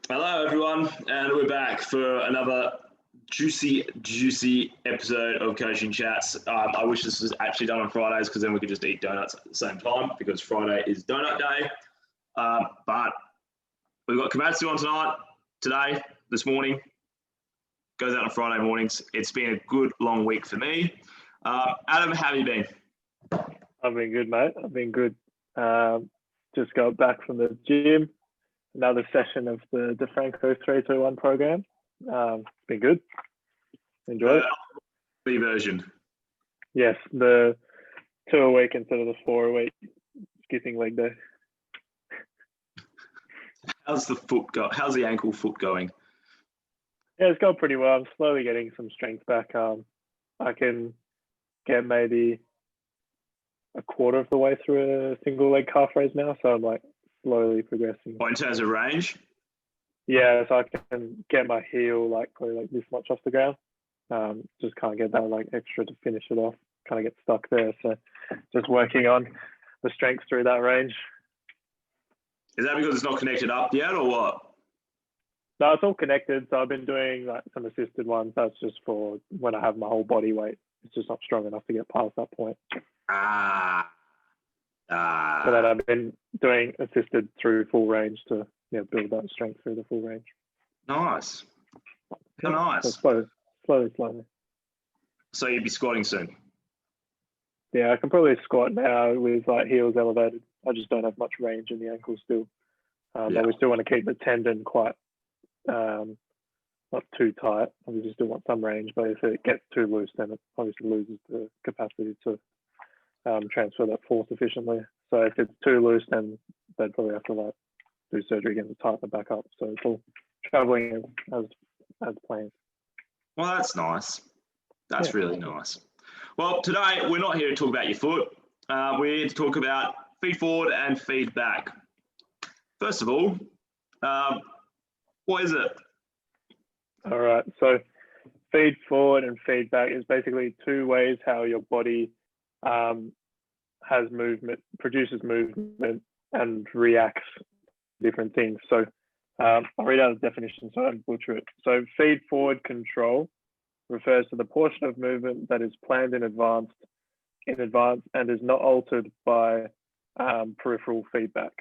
Hello, everyone, and we're back for another juicy episode of Coaching Chats. I wish this was actually done on Fridays because then we could just eat donuts at the same time because Friday is donut day. But we've got Komatsu on this morning. Goes out on Friday mornings. It's been a good long week for me. Adam, how have you been? I've been good, mate. I've been good. Just got back from the gym. Another session of the DeFranco 321 program. It's been good. Enjoy it. The version. Yes, the 2 a week instead of the 4 a week skipping leg day. How's the ankle foot going? Yeah, it's going pretty well. I'm slowly getting some strength back. I can get maybe a quarter of the way through a single leg calf raise now, so I'm like slowly progressing. Oh, in terms of range? Yeah, so I can get my heel probably like this much off the ground. Just can't get that extra to finish it off. Kind of get stuck there. So just working on the strength through that range. Is that because it's not connected up yet, or what? No, it's all connected. So I've been doing some assisted ones. That's just for when I have my whole body weight. It's just not strong enough to get past that point. So then I've been doing assisted through full range to build that strength through the full range. Nice. Nice. So slowly. So you'd be squatting soon? Yeah, I can probably squat now with heels elevated. I just don't have much range in the ankle still. But we still want to keep the tendon quite not too tight. We still want some range, but if it gets too loose, then it obviously loses the capacity to transfer that force efficiently. So if it's too loose, then they'd probably have to do surgery again to tighten it back up. So it's all traveling as planned. Well, that's nice. That's really nice. Well, today we're not here to talk about your foot. We're here to talk about feed forward and feed back. First of all, what is it? All right. So feed forward and feed back is basically two ways how your body has movement, produces movement, and reacts to different things. So I'll read out the definition so I don't butcher it. So feed forward control refers to the portion of movement that is planned in advance and is not altered by peripheral feedback,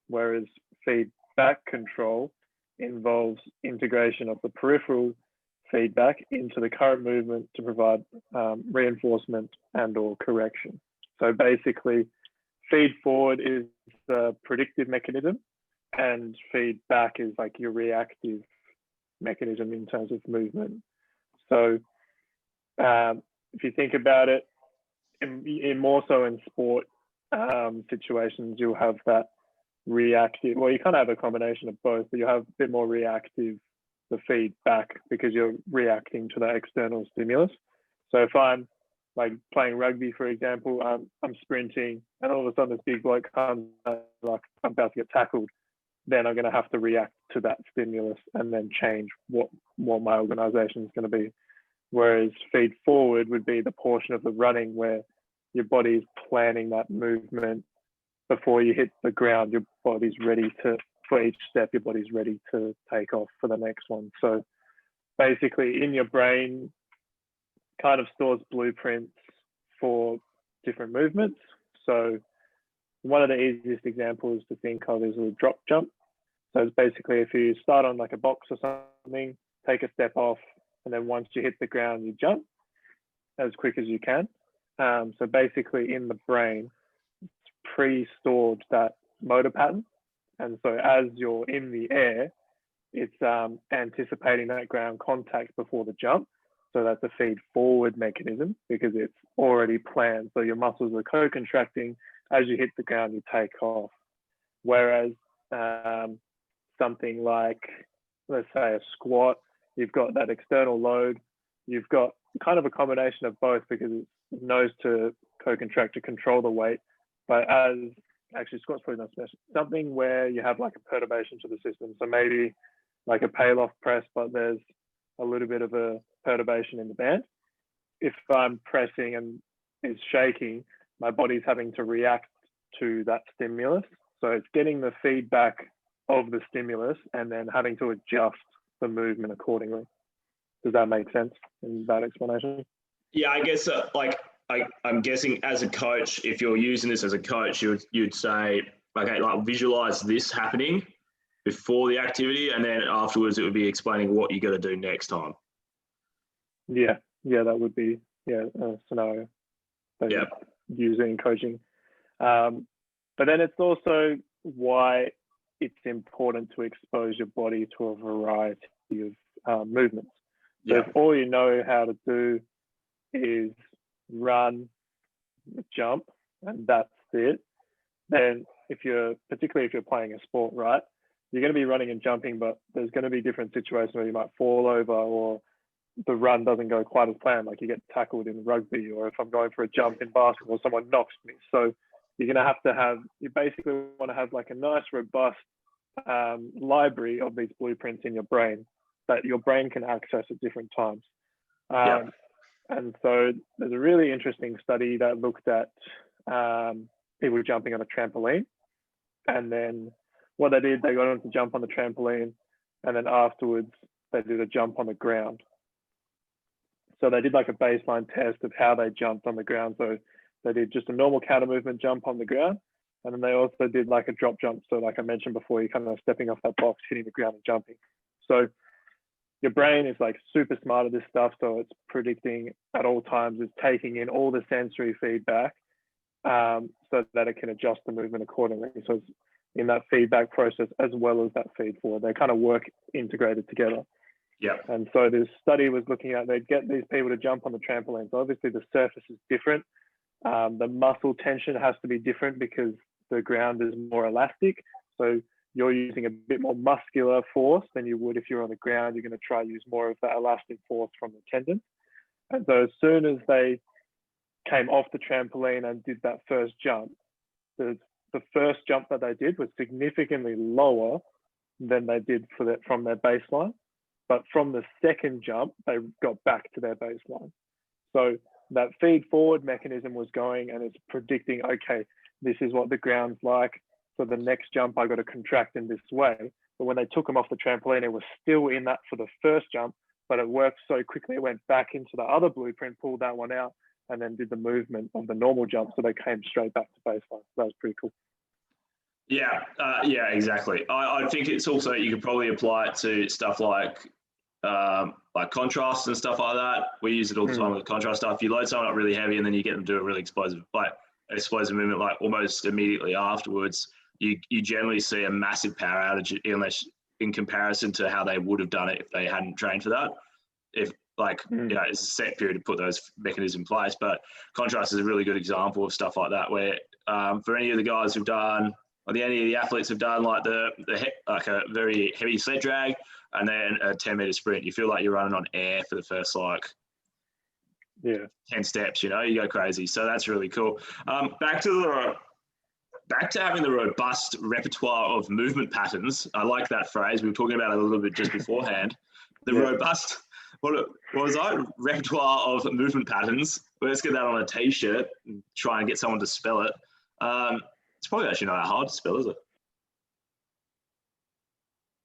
whereas feedback control involves integration of the peripheral feedback into the current movement to provide reinforcement and or correction. So basically, feed forward is the predictive mechanism and feedback is your reactive mechanism in terms of movement. So if you think about it, in more so in sport situations, you'll have that reactive, well, you kind of have a combination of both, but you have a bit more reactive, the feedback, because you're reacting to that external stimulus. So if I'm playing rugby, for example, I'm sprinting and all of a sudden this big bloke comes, I'm about to get tackled, then I'm going to have to react to that stimulus and then change what my organization is going to be. Whereas feed forward would be the portion of the running where your body is planning that movement before you hit the ground. Your body's ready for each step, your body's ready to take off for the next one. So basically in your brain kind of stores blueprints for different movements. So one of the easiest examples to think of is a drop jump. So it's basically if you start on a box or something, take a step off, and then once you hit the ground, you jump as quick as you can. So basically in the brain, it's pre-stored that motor pattern. And so as you're in the air, it's anticipating that ground contact before the jump. So that's a feed forward mechanism because it's already planned. So your muscles are co-contracting. As you hit the ground, you take off. Whereas something like, let's say a squat, you've got that external load. You've got kind of a combination of both because it knows to co-contract to control the weight. But actually squat's probably not special. Something where you have a perturbation to the system. So maybe a payloft press, but there's a little bit of a perturbation in the band. If I'm pressing and it's shaking, my body's having to react to that stimulus. So it's getting the feedback of the stimulus and then having to adjust the movement accordingly. Does that make sense in that explanation? Yeah, I guess I'm guessing as a coach, if you're using this as a coach, you'd say, okay, like visualize this happening before the activity, and then afterwards it would be explaining what you got to do next time. Yeah, that would be a scenario that you use in coaching. But then it's also why it's important to expose your body to a variety of movements. So if all you know how to do is run, jump, and that's it, then particularly if you're playing a sport, right, you're going to be running and jumping, but there's going to be different situations where you might fall over, or the run doesn't go quite as planned, like you get tackled in rugby, or if I'm going for a jump in basketball, someone knocks me. So you're going to have you basically want to have like a nice, robust library of these blueprints in your brain that your brain can access at different times. And so there's a really interesting study that looked at people jumping on a trampoline. And then what they did, they got them to jump on the trampoline, and then afterwards they did a jump on the ground. So they did like a baseline test of how they jumped on the ground. So they did just a normal counter movement jump on the ground. And then they also did like a drop jump. So like I mentioned before, you're kind of stepping off that box, hitting the ground and jumping. So your brain is like super smart at this stuff. So it's predicting at all times, it's taking in all the sensory feedback so that it can adjust the movement accordingly. So it's in that feedback process as well as that feed forward. They kind of work integrated together. Yeah. And so this study was looking at, they'd get these people to jump on the trampoline. So obviously the surface is different. The muscle tension has to be different because the ground is more elastic. So you're using a bit more muscular force than you would if you're on the ground. You're going to try to use more of that elastic force from the tendon. And so as soon as they came off the trampoline and did that first jump, the first jump that they did was significantly lower than they did from their baseline. But from the second jump, they got back to their baseline. So that feed forward mechanism was going, and it's predicting, okay, this is what the ground's like. So the next jump, I got to contract in this way. But when they took them off the trampoline, it was still in that for the first jump, but it worked so quickly, it went back into the other blueprint, pulled that one out, and then did the movement of the normal jump. So they came straight back to baseline. So that was pretty cool. Yeah, exactly. I think it's also, you could probably apply it to stuff like contrast and stuff like that. We use it all the time with contrast stuff. You load someone up really heavy and then you get them to do a really explosive movement like almost immediately afterwards. You generally see a massive power outage unless in comparison to how they would have done it if they hadn't trained for that. If it's a set period to put those mechanisms in place. But contrast is a really good example of stuff like that, where for any of the guys who've done, or any of the athletes have done like like a very heavy sled drag and then a 10-meter sprint, you feel like you're running on air for the first 10 steps, you go crazy. So that's really cool. Back to having the robust repertoire of movement patterns. I like that phrase. We were talking about it a little bit just beforehand. Robust, what was I? Repertoire of movement patterns. Let's get that on a t-shirt and try and get someone to spell it. It's probably actually not that hard to spell, is it?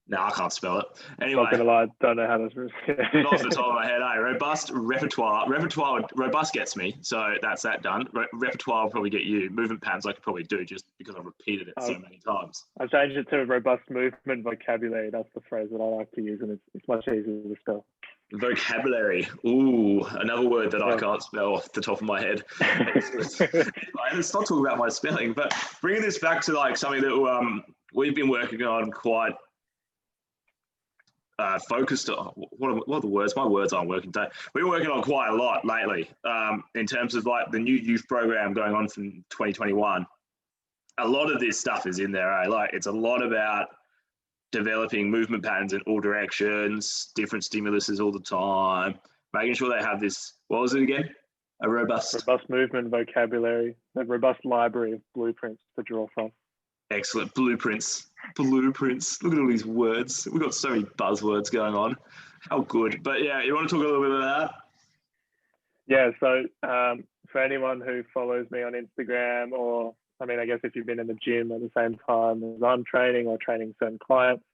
No, I can't spell it. Anyway. Not gonna lie, don't know how to spell it. Not off the top of my head, Robust repertoire. Robust gets me, so that's that done. Repertoire will probably get you. Movement patterns I could probably do just because I've repeated it so many times. I've changed it to robust movement vocabulary. That's the phrase that I like to use, and it's much easier to spell. Vocabulary. Ooh, another word that I can't spell off the top of my head. Let's not talk about my spelling, but bringing this back to something that we've been working on quite focused on. What are the words? My words aren't working today. We've been working on quite a lot lately in terms of the new youth program going on from 2021. A lot of this stuff is in there. It's a lot about developing movement patterns in all directions, different stimuluses all the time, making sure they have this, what was it again? A robust movement vocabulary, a robust library of blueprints to draw from. Excellent. Blueprints. Look at all these words. We've got so many buzzwords going on. How good. But yeah, you want to talk a little bit about that? Yeah, so for anyone who follows me on Instagram or I mean, I guess if you've been in the gym at the same time as I'm training or training certain clients,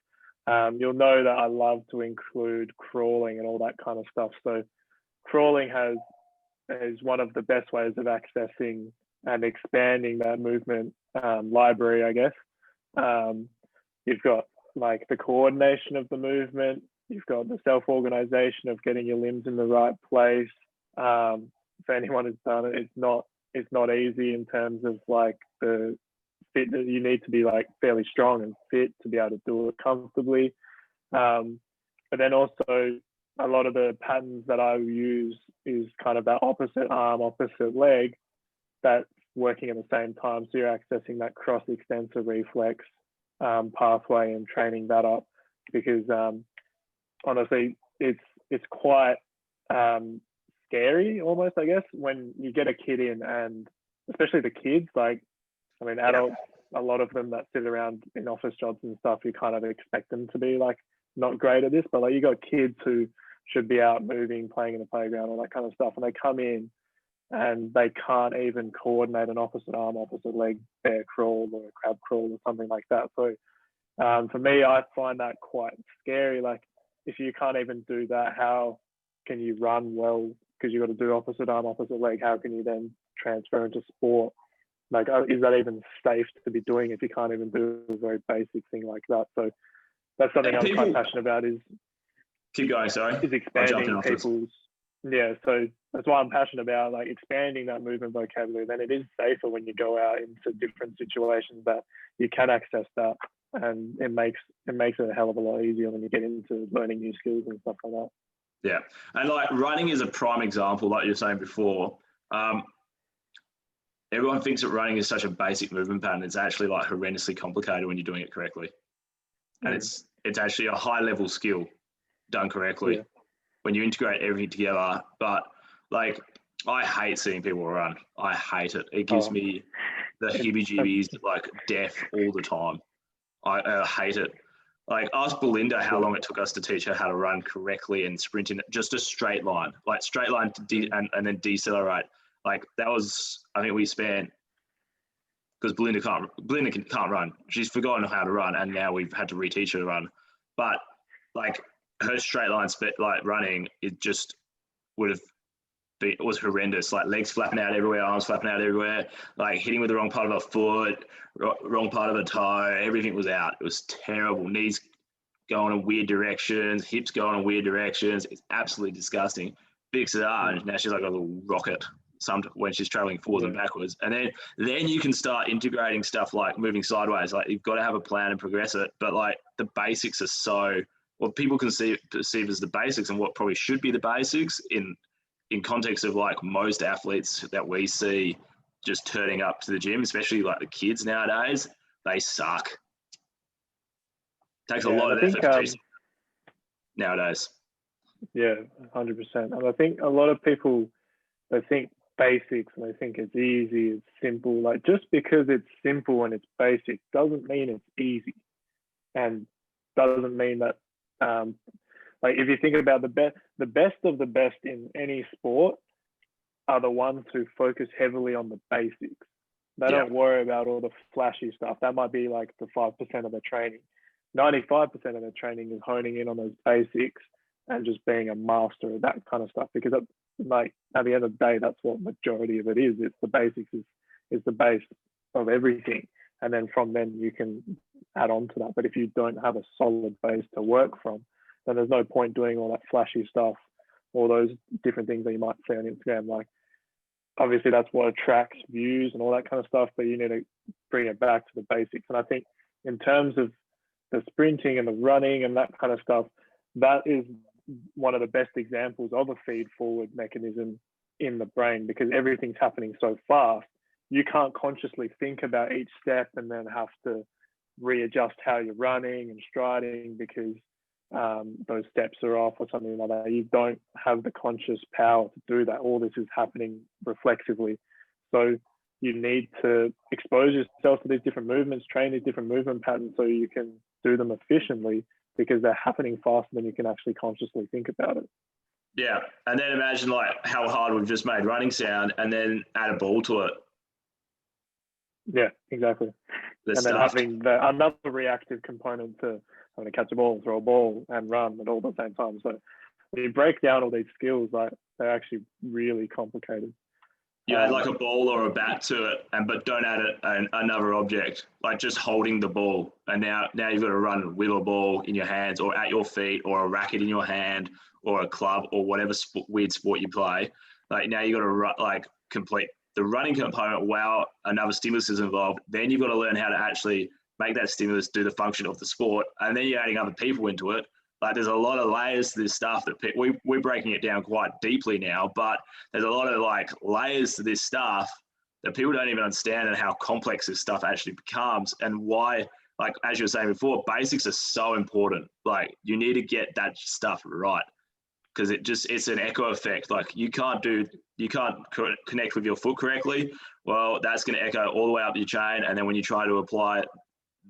you'll know that I love to include crawling and all that kind of stuff. So crawling is one of the best ways of accessing and expanding that movement library, I guess. You've got like the coordination of the movement. You've got the self-organization of getting your limbs in the right place. If anyone has done it, it's not easy in terms of like the fit. You need to be like fairly strong and fit to be able to do it comfortably. But then also a lot of the patterns that I use is kind of that opposite arm, opposite leg that's working at the same time. So you're accessing that cross extensor reflex pathway and training that up, because honestly, it's quite scary almost, I guess, when you get a kid in, and especially the kids, like, I mean, adults, a lot of them that sit around in office jobs and stuff, you kind of expect them to be like not great at this, but like you got kids who should be out moving, playing in the playground, all that kind of stuff, and they come in and they can't even coordinate an opposite arm, opposite leg bear crawl or a crab crawl or something like that. So for me, I find that quite scary. Like, if you can't even do that, how can you run well? Because you've got to do opposite arm, opposite leg. How can you then transfer into sport? Like, is that even safe to be doing if you can't even do a very basic thing like that? So that's something I'm quite passionate about. Keep going, sorry. Is expanding people's. Yeah, so that's why I'm passionate about like expanding that movement vocabulary. Then it is safer when you go out into different situations that you can access that, and it makes it a hell of a lot easier when you get into learning new skills and stuff like that. Yeah, and like running is a prime example, like you were saying before. Everyone thinks that running is such a basic movement pattern. It's actually like horrendously complicated when you're doing it correctly, and it's actually a high level skill done correctly. Yeah. When you integrate everything together. But like, I hate seeing people run. I hate it. It gives me the heebie-jeebies, like death all the time. I hate it. Like, ask Belinda how long it took us to teach her how to run correctly and sprint in just a straight line, like straight line to and then decelerate. Like, that was, I think we spent, because Belinda can't run. She's forgotten how to run, and now we've had to reteach her to run. But like, her straight line like running, it just it was horrendous. Like, legs flapping out everywhere, arms flapping out everywhere, like hitting with the wrong part of her foot, wrong part of her toe, everything was out. It was terrible. Knees going in weird directions, hips going in weird directions. It's absolutely disgusting. Fix it up, and now she's like a little rocket when she's traveling forwards and backwards. And then you can start integrating stuff like moving sideways. Like, you've got to have a plan and progress it. But like, the basics are so, what people can perceive as the basics, and what probably should be the basics in context of like most athletes that we see just turning up to the gym, especially like the kids nowadays, they suck. It takes a lot of effort to teach nowadays. Yeah, 100%. And I think a lot of people, they think basics and they think it's easy, it's simple. Like, just because it's simple and it's basic doesn't mean it's easy, and doesn't mean that like, if you think about the best of the best in any sport are the ones who focus heavily on the basics. They don't worry about all the flashy stuff. That might be like the 5% of their training. 95% of their training is honing in on those basics and just being a master of that kind of stuff. Because like, at the end of the day, that's what majority of it is. It's the basics is the base of everything. And then from then you can add on to that. But if you don't have a solid base to work from, then there's no point doing all that flashy stuff, all those different things that you might see on Instagram. Like, obviously that's what attracts views and all that kind of stuff, but you need to bring it back to the basics. And I think in terms of the sprinting and the running and that kind of stuff, that is one of the best examples of a feed forward mechanism in the brain, because everything's happening so fast. You can't consciously think about each step and then have to readjust how you're running and striding because those steps are off or something like that. You don't have the conscious power to do that. All this is happening reflexively. So you need to expose yourself to these different movements, train these different movement patterns so you can do them efficiently, because they're happening faster than you can actually consciously think about it. Yeah, and then imagine like how hard we've just made running sound, and then add a ball to it. Yeah, exactly. The And then stuff. having another reactive component to having to catch a ball, throw a ball, and run at all the same time. So when you break down all these skills, like they're actually really complicated. You add like a ball or a bat to it, but don't add another object, like just holding the ball. And now you've got to run with a ball in your hands or at your feet or a racket in your hand or a club or whatever weird sport you play. Like now you've got to like complete the running component while another stimulus is involved. Then you've got to learn how to actually make that stimulus do the function of the sport. And then you're adding other people into it. Like there's a lot of layers to this stuff that we're breaking it down quite deeply now, but there's a lot of like layers to this stuff that people don't even understand and how complex this stuff actually becomes and why, like, as you were saying before, basics are so important. Like you need to get that stuff right because it's an echo effect. Like you can't connect with your foot correctly. Well, that's going to echo all the way up your chain. And then when you try to apply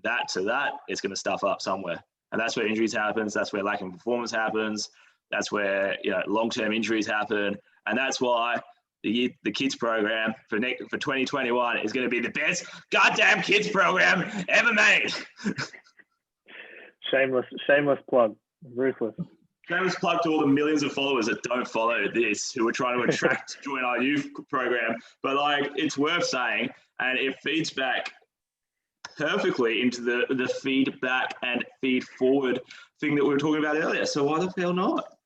that to that, it's going to stuff up somewhere. And that's where injuries happens. That's where lack of performance happens. That's where long-term injuries happen. And that's why the kids program for 2021 is going to be the best goddamn kids program ever made. Shameless plug. Ruthless. Shameless plug to all the millions of followers that don't follow this, who are trying to attract to join our youth program. But like, it's worth saying, and it feeds back perfectly into the feedback and feed forward thing that we were talking about earlier. So why the hell not?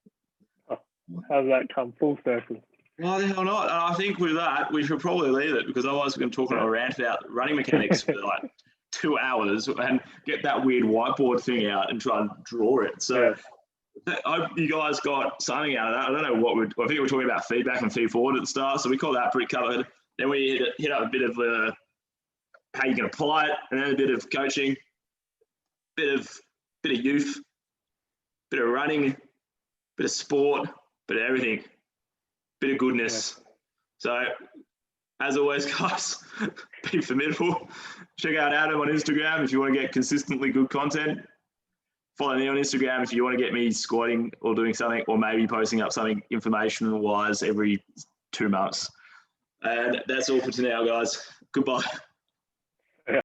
How's that come full circle? Why the hell not? And I think with that, we should probably leave it because otherwise we're going to talk on a rant about running mechanics for like 2 hours and get that weird whiteboard thing out and try and draw it. So I hope you guys got something out of that. I don't know I think we're talking about feedback and feed forward at the start. So we call that pretty covered. Then we hit up a bit of how you can apply it, and then a bit of coaching, bit of youth, bit of running, bit of sport, bit of everything, bit of goodness. Yeah. So, as always, guys, be formidable. Check out Adam on Instagram if you want to get consistently good content. Follow me on Instagram if you want to get me squatting or doing something, or maybe posting up something informational-wise every 2 months. And that's all for now, guys. Goodbye.